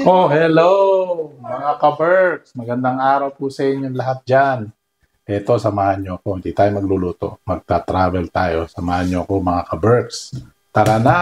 Oh, hello mga ka-Berks. Magandang araw po sa inyong lahat dyan. Eto, samahan nyo ako. Hindi tayo magluluto. Magta-travel tayo. Samahan nyo ako mga ka-Berks. Tara na!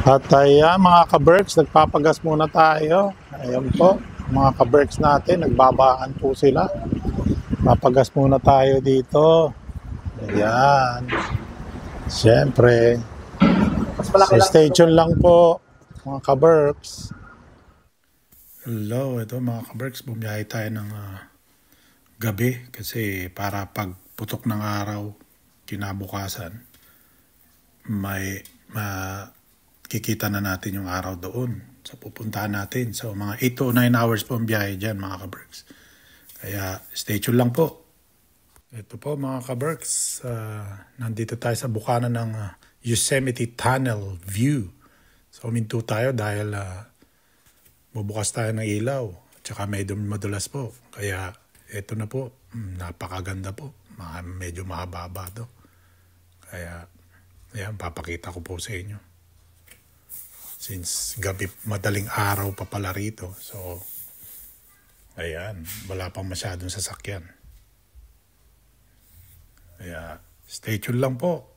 At ayan mga ka-Berks, nagpapagas muna tayo. Ayan po, mga ka-Berks natin, nagbabaan po sila. Papagas muna tayo dito. Ayan. Siyempre. So stay tuned lang po, mga ka-Berks. Hello, ito mga ka-Berks, bumiyahe tayo ng gabi kasi para pagputok ng araw, kinabukasan, may kikita na natin yung araw doon. So pupuntahan natin. So mga 8 to 9 hours po ang biyahe dyan mga ka-Berks. Kaya stay tuned lang po. Ito po mga ka-Berks. Nandito tayo sa bukana ng Yosemite Tunnel View. So huminto tayo dahil bubukas tayo ng ilaw. At saka medyo madulas po. Kaya ito na po. Napakaganda po. Medyo mahaba to. Kaya ayan, papakita ko po sa inyo. Since gabi, madaling araw pa pala rito. So, ayan, wala pang masyadong sasakyan. Kaya, stay tuned lang po.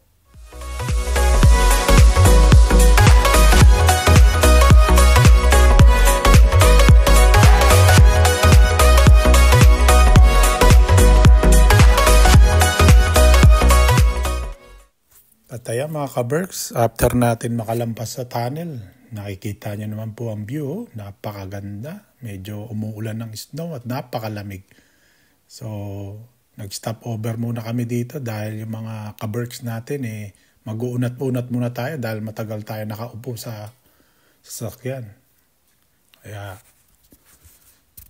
At ayan mga ka-Berks, after natin makalampas sa tunnel, nakikita nyo naman po ang view, napakaganda. Medyo umuulan ng snow at napakalamig. So, nag-stop over muna kami dito dahil yung mga ka-Berks natin mag-uunat-unat muna tayo dahil matagal tayo nakaupo sa sasakyan. Kaya,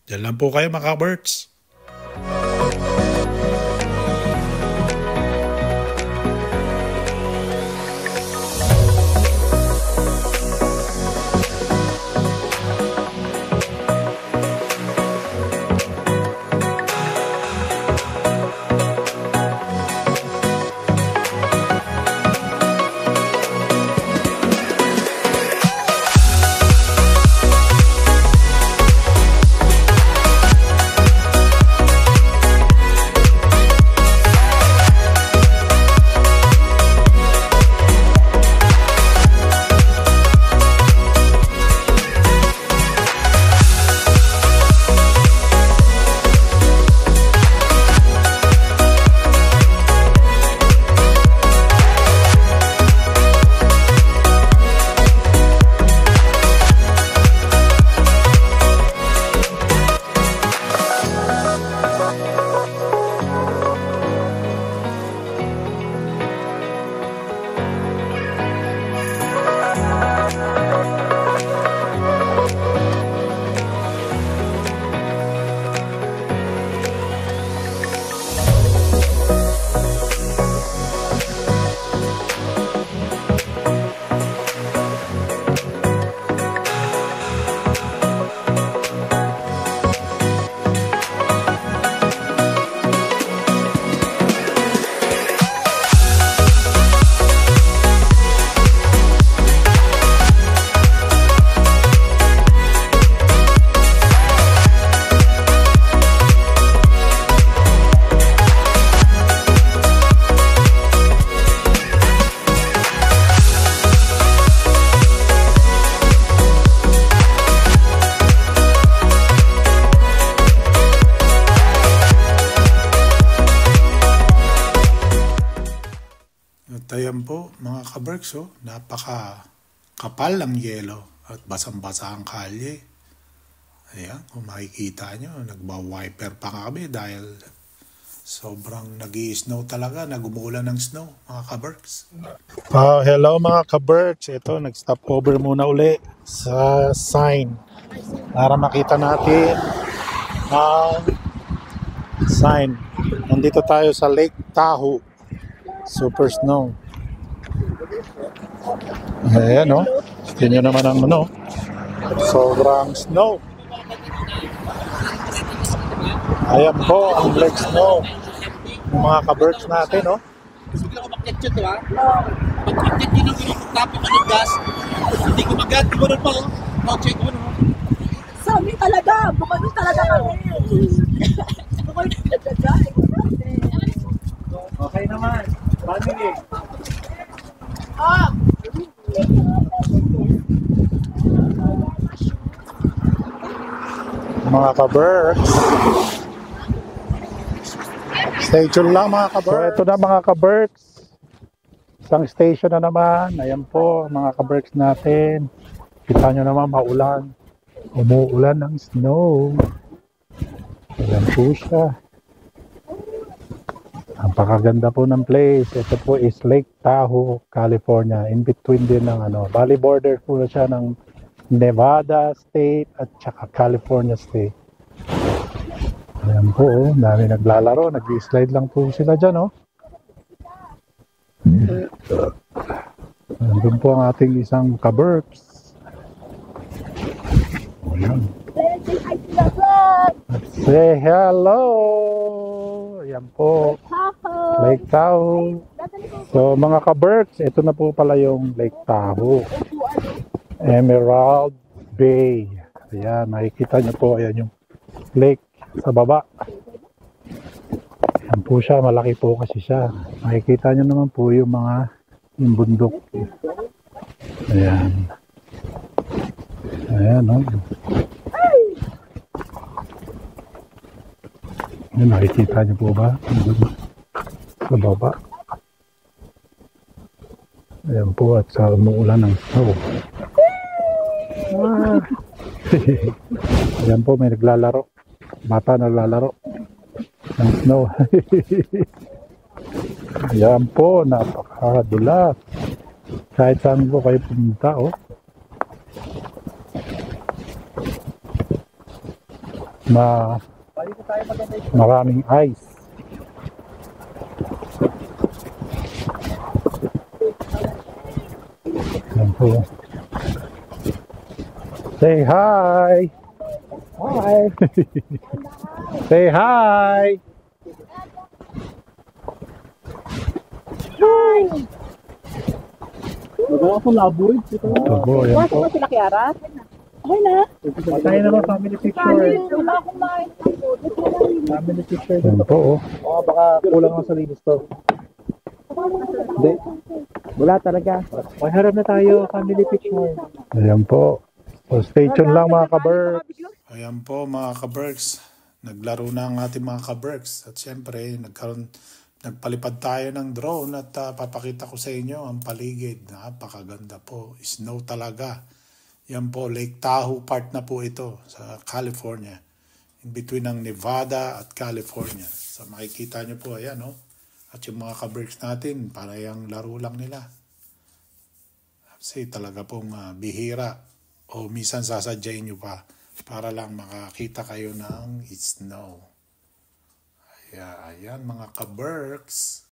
dyan lang po kayo mga ka-Berks. Ayan po mga ka-Berks, napaka-kapal ang yelo at basang-basa ang kalye. Ayan, kung makikita nyo, nagba-wiper pa kami dahil Sobrang nag-i-snow talaga, nag-umuulan ng snow, mga ka-Berks. Hello mga ka-Berks. Ito, nag-stop over muna uli sa sign para makita natin ang sign. Nandito tayo sa Lake Tahoe. Super snow. Ayan, no? Gusto nyo naman ang sobrang snow. Ayan po ang Lake Snow ng mga ka-Berks natin, no? Gusto ko umakyat yun, diba? Pag-umakyat yun ang tapos ng gas. Hindi ko mag-gas. Di ko rin pa, oh. Check mo, no? Sabi talaga. Bukod talaga kami. Bukod talaga. Okay naman. Family. Mga ka-Berks. Stay tuned lang mga ka-Berks. So ito na mga ka-Berks. Isang station na naman. Ayan po mga ka-Berks natin. Kita nyo naman maulan. Umuulan ng snow. Ayan po siya. Napakaganda po ng place. Ito po is Lake Tahoe, California. In between din ng Valley border po na siya ng Nevada State at saka California State. Ayan po, dami naglalaro. Nag-slide lang po sila dyan, Nandun po ang ating isang ka-Berks. Ayan. Say hello! Ayan po. Lake Tahoe. So mga ka-Berks, ito na po pala yung Lake Tahoe. Emerald Bay. Ayan, nakikita nyo po. Ayan yung lake sa baba. Ayan po siya, malaki po kasi siya. Makikita nyo naman po yung bundok. Ayan. Ayan, Ayan, nakikita nyo po ba? Sa baba. Ayan po, at sa umuulan ng snow. Ayan po, may naglalaro. Bata naglalaro ng snow. Ayan po, napakadulas. Kahit saan po kayo pumunta, maraming ice. Ayan po. Say hi! Hi! Say hi! Hi! Magawa ko laboy. Ito po, ayan Masok po. na sila Kiara? Okay na. Tayo naman family picture. Wala akong main. Family picture. Ayan po, Baka kulang lang sa linis to. Hindi. Wala talaga. Okay, harap na tayo. Family picture. Ayan po. So stay tuned lang mga ka-Berks. Ayan po mga ka-Berks. Naglaro na ang ating mga ka-Berks. At syempre, nagpalipad tayo ng drone at papakita ko sa inyo ang paligid. Napakaganda po. Snow talaga. Yan po, Lake Tahoe part na po ito sa California. In between ng Nevada at California. So makikita nyo po, ayan At yung mga ka-Berks natin, parang laro lang nila. Kasi talaga pong bihira. O minsan sasadyain nyo pa para lang makakita kayo ng snow. Ayan mga ka-Berks.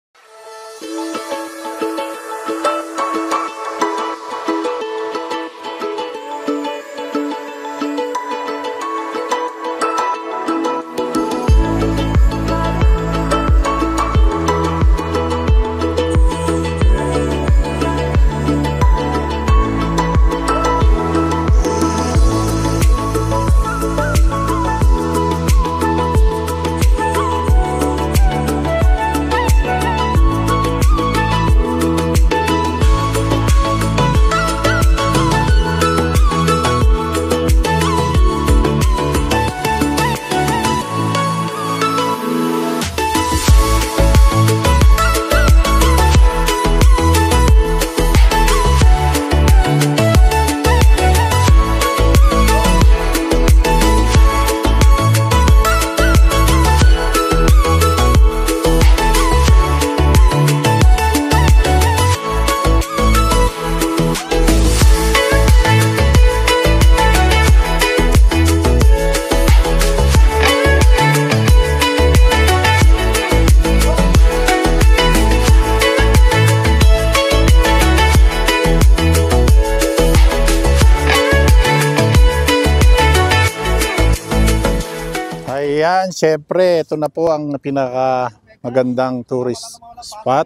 Ayan, syempre, ito na po ang pinaka magandang tourist spot.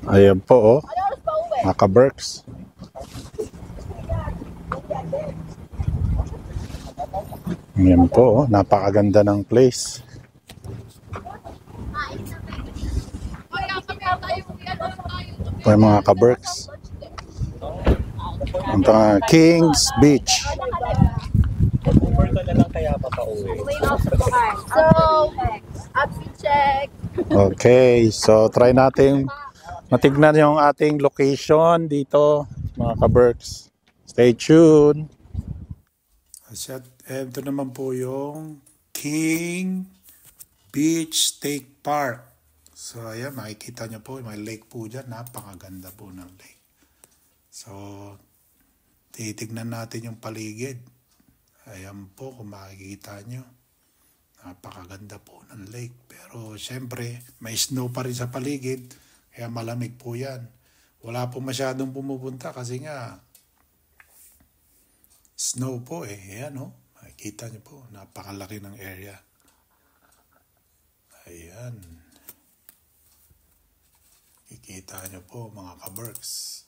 Ayan po, oh. Mga ka-Berks. Ayan po, oh. Napakaganda ng place. Ito yung mga ka-Berks. Ito ang Kings Beach. So, outfit check. Okay, so try natin matignan yung ating location dito, mga ka-Berks. Stay tuned. Ito naman po yung King Beach State Park. So ayan, makikita nyo po, may lake po dyan. Napakaganda po ng lake. So, titignan natin yung paligid. Ayan po, kung makikita nyo. Napakaganda po ng lake. Pero syempre, may snow pa rin sa paligid. Kaya malamig po yan. Wala po masyadong pumupunta kasi nga snow po eh. Ayan o. Makikita nyo po. Napakalaki ng area. Ayan. Kikita nyo po mga ka-Berks.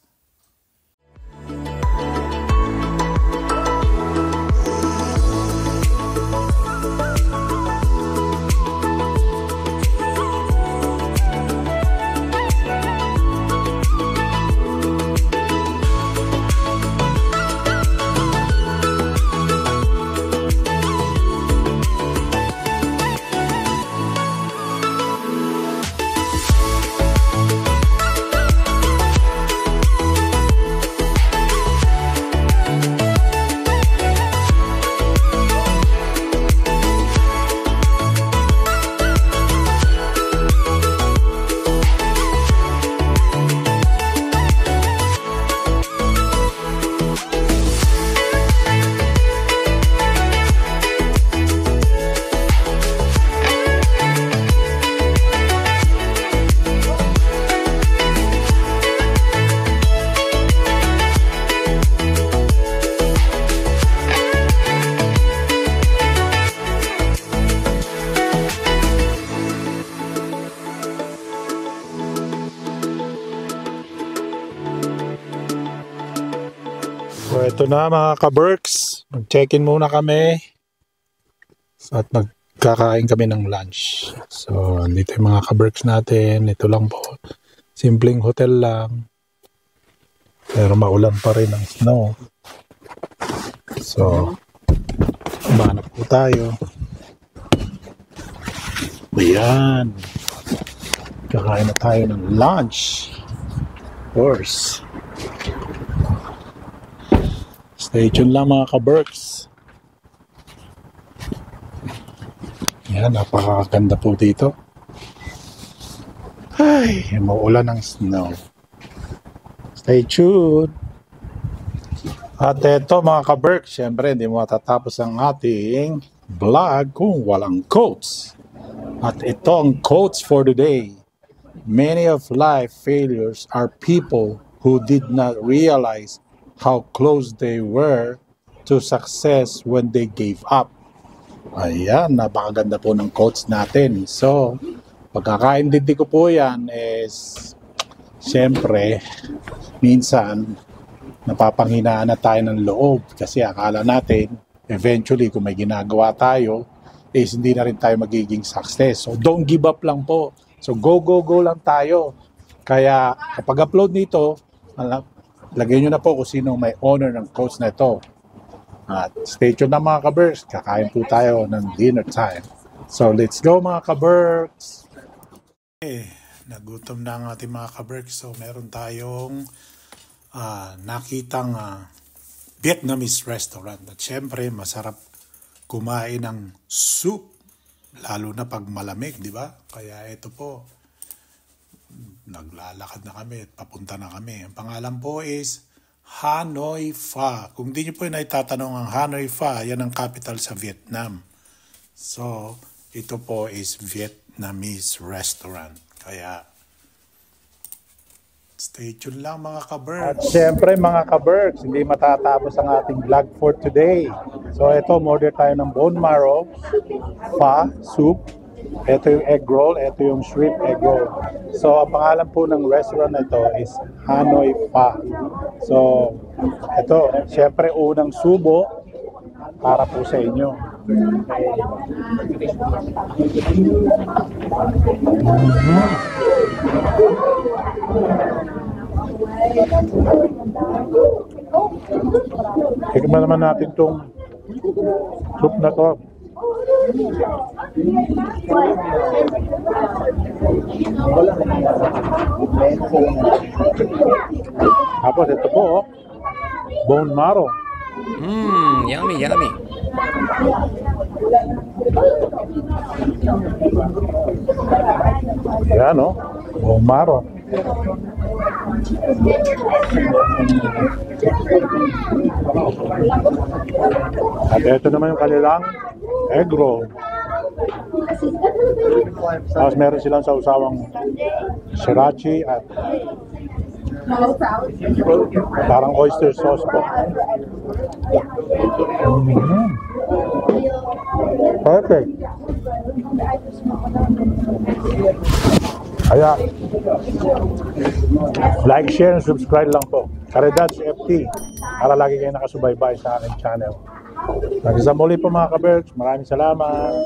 So ito na mga ka-Berks, mag-check-in muna kami at magkakain kami ng lunch. So dito yung mga ka-Berks natin, ito lang po, simpleng hotel lang, pero maulan pa rin ang snow. So banap po tayo. Ayan, kakain na tayo ng lunch. Of course. Stay tuned lang mga ka-Berks. Yan, napakaganda po dito. Ay, maulan ng snow. Stay tuned. At ito mga ka-Berks, syempre hindi mo matatapos ang ating vlog kung walang quotes. At ito ang quotes for today. Many of life failures are people who did not realize how close they were to success when they gave up. Ayan, napakaganda po ng quotes natin. So, pagkakaintindi ko po yan is, siyempre, minsan, napapanghinaan na tayo ng loob kasi akala natin, eventually, kung may ginagawa tayo, is hindi na rin tayo magiging success. So, don't give up lang po. So, go lang tayo. Kaya, kapag upload nito, lagay nyo na po kung sino may honor ng quotes na ito. At stay tuned na mga ka-Berks. Kakain po tayo ng dinner time. So let's go mga ka-Berks. Nagutom na ang ating mga ka-Berks. So meron tayong nakitang Vietnamese restaurant. At syempre masarap kumain ng soup. Lalo na pag malamig, di ba? Kaya ito po. Naglalakad na kami at papunta na kami. Ang pangalan po is Hanoi Pho. Kung di nyo po naitatanong ang Hanoi Pho, yan ang capital sa Vietnam. So, ito po is Vietnamese restaurant. Kaya, stay tuned lang mga ka-Berks. At syempre mga ka-Berks, hindi matatapos ang ating vlog for today. So ito, order tayo ng bone marrow, pho, soup. Ito yung egg roll, ito yung shrimp egg roll. So ang pangalan po ng restaurant na ito is Hanoi Pho. So ito, syempre unang subo para po sa inyo. Tignan naman natin itong soup na to. Tapos ito po, oh, bone marrow. Yummy, yummy. Yan, oh, bone marrow. At ito naman yung kanilang egg roll. Tapos meron silang sausawang sriracha at parang oyster sauce po. Perfect. Kaya, like, share, and subscribe lang po. Caridad's FT para lagi kayo nakasubaybay sa aking channel. Hanggang sa muli po mga ka-Berks, maraming salamat.